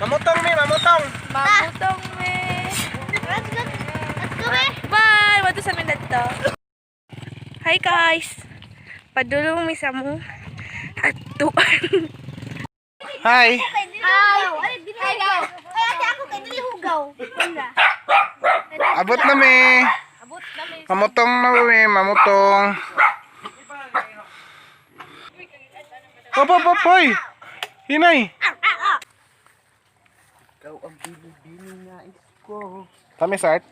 Mamutong mi, mamutong. Mamutong me. Let's go, me. Bye! Wato sa amin dito. Hi guys! Padulong mi sa mo. Atuan. Hi. Ay, ate ako kay dili hugaw. Abot na mi. Abot na mi. Mamutong na mi, mamutong. Hoy. Hinay. Ikaw ang bini-bini nais ko. Kami start.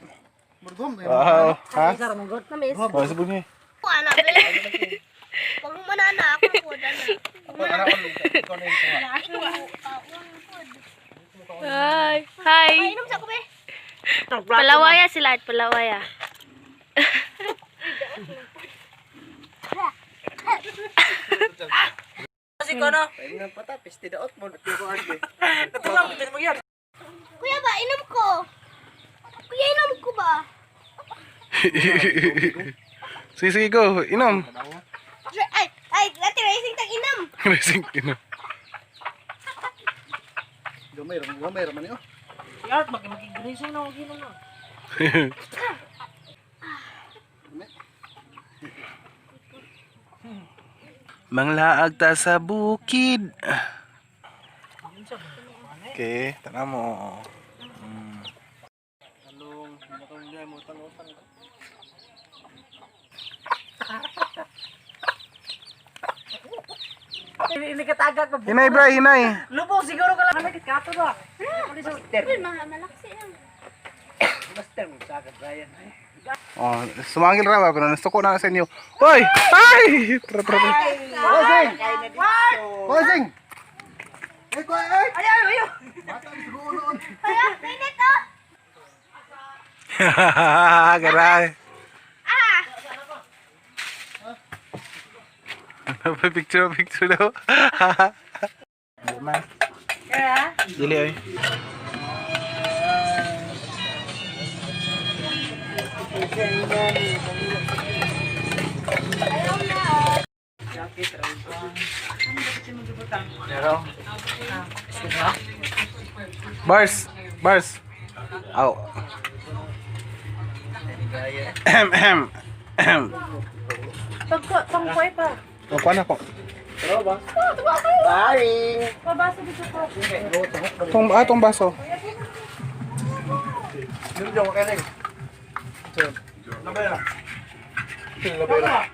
Murgom. Wow. Ha? Namis. Oh, sabog niya. Ana be. Kung manana ako po dala. Hi! Hi! Inom sa ko be. Palawaya sila at palawaya. Kasi ko no. Pain ng patapis, tidaot mo. Kuya ba inom ko? Kuya inom ko ba? Sige, go. Inom. Ay, dati racing tag inom. Racing, inom. Gamay raman yun. Yat, mag-grising na, mag-inom na. Manglaag ta sa bukid. Okay, tanaw mo. Talong, matang niya, utang-utang. Hindi ka tagak na. Hinay, bray, hinay. Lubo, siguro ka lang. Hanagit ka ito ba? Master. Malaksi lang. Master, magsagad, Brian. Oh, sumangil raw pero nasuko na sa inyo. Hoy! Ay! Tara. Bosing! Bosing! Ay, ko ay! Ayaw! Bata, siguro noon. Kuya, minit oh. Garay. Picture daw. Man. Kaya? Dili ay. Bars. Aw. Pangkoy pa. Kuha na ko. Baring! Pabasa dito po. Tong baso. Dito, okay na yun. Labay na. Labay na.